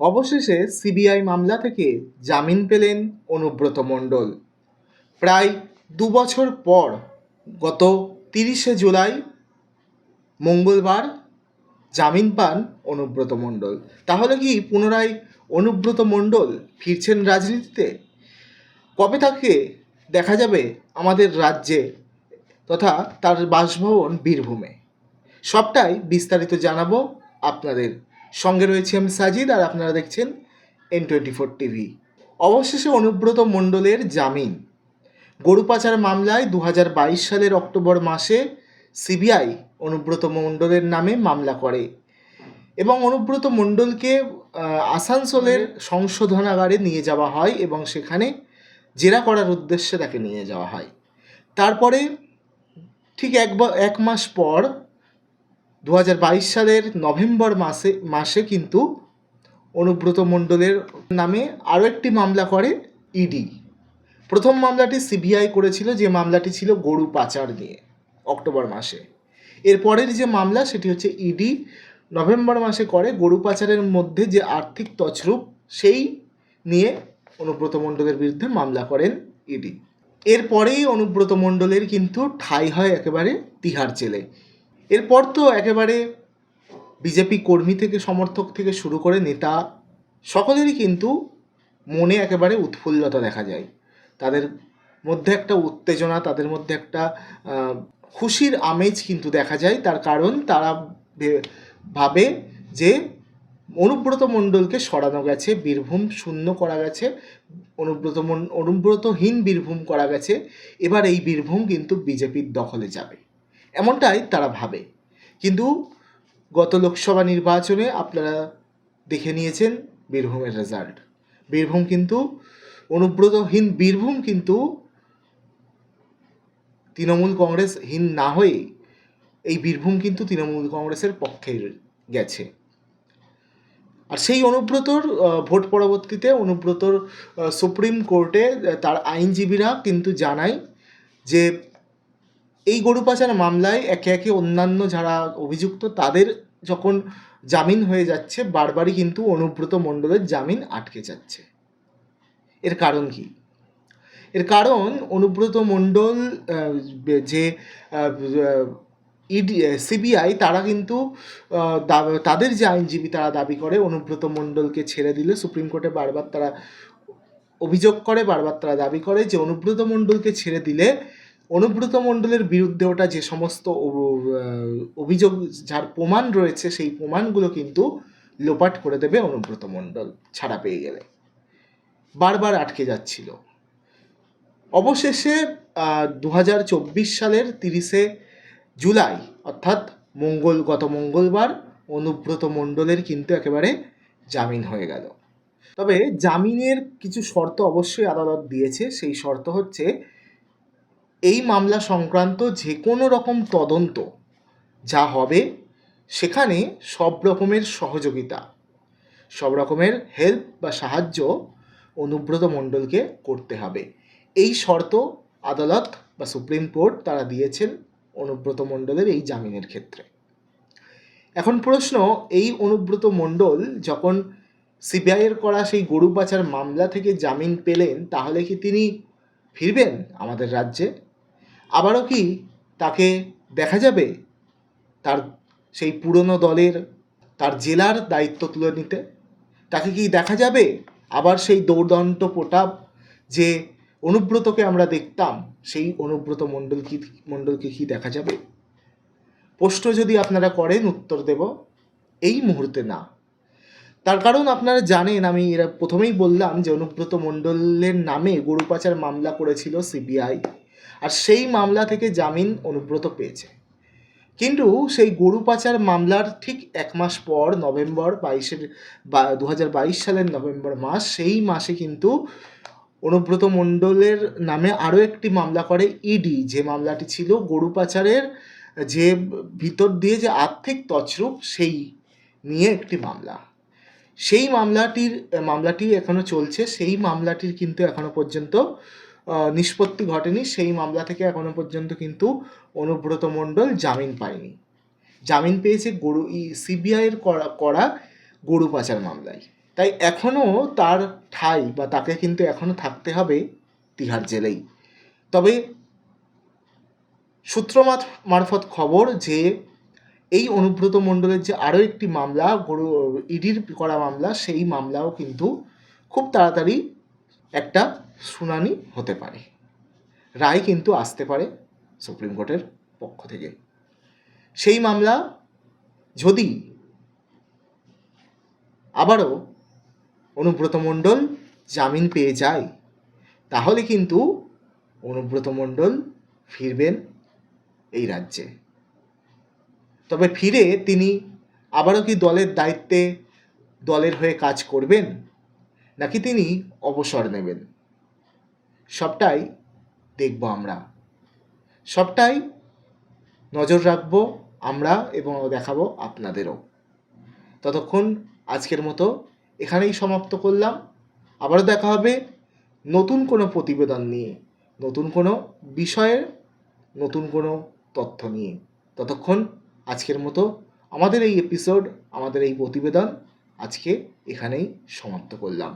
অবশেষে সিবিআই মামলা থেকে জামিন পেলেন অনুব্রত মণ্ডল। প্রায় 2 বছর পর গত 30শে জুলাই মঙ্গলবার জামিন পান অনুব্রত মণ্ডল। তাহলে কি পুনরায় অনুব্রত মণ্ডল ফিরছেন রাজনীতিতে? কবে তাকে দেখা যাবে আমাদের রাজ্যে তথা তার বাসভবন বীরভূমে? সবটাই বিস্তারিত জানাবো আপনাদের। সঙ্গে রয়েছে আমি সাজিদ, আর আপনারা দেখছেন N24 টিভি। অবশেষে অনুব্রত মণ্ডলের জামিন। গরু পাচার মামলায় 2022 সালের অক্টোবর মাসে সিবিআই অনুব্রত মণ্ডলের নামে মামলা করে এবং অনুব্রত মণ্ডলকে আসানসোলের সংশোধনাগারে নিয়ে যাওয়া হয় এবং সেখানে জেরা করার উদ্দেশ্যে তাকে নিয়ে যাওয়া হয়। তারপরে ঠিক এক মাস পর 2022 সালের নভেম্বর মাসে কিন্তু অনুব্রত মণ্ডলের নামে আরও একটি মামলা করে ইডি। প্রথম মামলাটি সিবিআই করেছিল, যে মামলাটি ছিল গরু পাচার নিয়ে অক্টোবর মাসে। এরপরের যে মামলা সেটি হচ্ছে ইডি নভেম্বর মাসে করে গরু পাচারের মধ্যে যে আর্থিক তছরূপ সেই নিয়ে অনুব্রত মণ্ডলের বিরুদ্ধে মামলা করেন ইডি। এরপরেই অনুব্রত মণ্ডলের কিন্তু ঠাঁই হয় একেবারে তিহার জেলে। এরপর তো একেবারে বিজেপি কর্মী থেকে সমর্থক থেকে শুরু করে নেতা সকলেরই কিন্তু মনে একেবারে উৎফুল্লতা দেখা যায়। তাদের মধ্যে একটা উত্তেজনা, তাদের মধ্যে একটা খুশির আমেজ কিন্তু দেখা যায়। তার কারণ তারা ভাবে যে অনুব্রত মণ্ডলকে সরানো গেছে, বীরভূম শূন্য করা গেছে, অনুব্রতহীন বীরভূম করা গেছে। এবার এই বীরভূম কিন্তু বিজেপির দখলে যাবে, এমনটাই তারা ভাবে। কিন্তু গত লোকসভা নির্বাচনে আপনারা দেখে নিয়েছেন বীরভূমের রেজাল্ট। বীরভূম কিন্তু অনুব্রতহীন বীরভূম কিন্তু তৃণমূল কংগ্রেসহীন না হয়ে এই বীরভূম কিন্তু তৃণমূল কংগ্রেসের পক্ষে গেছে। আর সেই অনুব্রতর ভোট পরবর্তীতে অনুব্রতর সুপ্রিম কোর্টে তার আইনজীবীরা কিন্তু জানায় যে এই গরু পাচার মামলায় একে একে অন্যান্য যারা অভিযুক্ত তাদের যখন জামিন হয়ে যাচ্ছে, বারবারই কিন্তু অনুব্রত মণ্ডলের জামিন আটকে যাচ্ছে। এর কারণ কি? এর কারণ অনুব্রত মণ্ডল যে ইডি সিবিআই তারা কিন্তু তাদের যে আইনজীবী তারা দাবি করে অনুব্রত মণ্ডলকে ছেড়ে দিলে সুপ্রিম কোর্টে বারবার তারা অভিযোগ করে, বারবার তারা দাবি করে যে অনুব্রত মণ্ডলকে ছেড়ে দিলে অনুব্রত মণ্ডলের বিরুদ্ধে ওটা যে সমস্ত অভিযোগ যার প্রমাণ রয়েছে সেই প্রমাণগুলো কিন্তু লোপাট করে দেবে অনুব্রত মণ্ডল ছাড়া পেয়ে গেলে। বারবার আটকে যাচ্ছিল। অবশেষে 2024 সালের 30শে জুলাই অর্থাৎ গত মঙ্গলবার অনুব্রত মণ্ডলের কিন্তু একেবারে জামিন হয়ে গেল। তবে জামিনের কিছু শর্ত অবশ্যই আদালত দিয়েছে। সেই শর্ত হচ্ছে এই মামলা সংক্রান্ত যে কোনো রকম তদন্ত যা হবে সেখানে সব রকমের সহযোগিতা, সব রকমের হেল্প বা সাহায্য অনুব্রত মণ্ডলকে করতে হবে। এই শর্ত আদালত বা সুপ্রিম কোর্ট তারা দিয়েছেন অনুব্রত মণ্ডলের এই জামিনের ক্ষেত্রে। এখন প্রশ্ন, এই অনুব্রত মণ্ডল যখন সিবিআইয়ের করা সেই গরু পাচার মামলা থেকে জামিন পেলেন, তাহলে কি তিনি ফিরবেন আমাদের রাজ্যে? আবারও কি তাকে দেখা যাবে তার সেই পুরনো দলের তার জেলার দায়িত্ব তুলে নিতে? তাকে কি দেখা যাবে আবার সেই দৌর্দণ্ড প্রতাপ যে অনুব্রতকে আমরা দেখতাম, সেই অনুব্রত মণ্ডলকে কি দেখা যাবে? প্রশ্ন যদি আপনারা করেন, উত্তর দেব এই মুহূর্তে না। তার কারণ আপনারা জানেন, আমি এরা প্রথমেই বললাম যে অনুব্রত মণ্ডলের নামে গরু পাচার মামলা করেছিল সিবিআই, আর সেই মামলা থেকে জামিন অনুব্রত পেয়েছে। কিন্তু সেই গরু পাচার মামলার ঠিক এক মাস পর নভেম্বর 2022 সালের নভেম্বর মাস, সেই মাসে কিন্তু অনুব্রত মণ্ডলের নামে আরও একটি মামলা করে ইডি। যে মামলাটি ছিল গরু পাচারের যে ভিতর দিয়ে যে আর্থিক তছরূপ সেই নিয়ে একটি মামলা। সেই মামলাটি এখনও চলছে। সেই মামলাটির কিন্তু এখনও পর্যন্ত নিষ্পত্তি ঘটেনি। সেই মামলা থেকে এখনও পর্যন্ত কিন্তু অনুব্রত মণ্ডল জামিন পায়নি। জামিন পেয়েছে সিবিআইয়ের করা গরু পাচার মামলায়। তাই এখনও তার ঠাঁই বা তাকে কিন্তু এখনও থাকতে হবে তিহার জেলেই। তবে সূত্র মারফত খবর যে এই অনুব্রত মণ্ডলের যে আরও একটি মামলা ইডির করা মামলা, সেই মামলাও কিন্তু খুব তাড়াতাড়ি একটা শুনানি হতে পারে, রায় কিন্তু আসতে পারে সুপ্রিম কোর্টের পক্ষ থেকে। সেই মামলা যদি আবারও অনুব্রত মণ্ডল জামিন পেয়ে যায়, তাহলে কিন্তু অনুব্রত মণ্ডল ফিরবেন এই রাজ্যে। তবে ফিরে তিনি আবারও কি দলের দায়িত্বে দলের হয়ে কাজ করবেন, নাকি তিনি অবসর নেবেন, সবটাই দেখব আমরা, সবটাই নজর রাখবো আমরা এবং দেখাবো আপনাদেরও। ততক্ষণ আজকের মতো এখানেই সমাপ্ত করলাম। আবারও দেখা হবে নতুন কোনো প্রতিবেদন নিয়ে, নতুন কোনো বিষয়ের নতুন কোনো তথ্য নিয়ে। ততক্ষণ আজকের মতো আমাদের এই এপিসোড, আমাদের এই প্রতিবেদন আজকে এখানেই সমাপ্ত করলাম।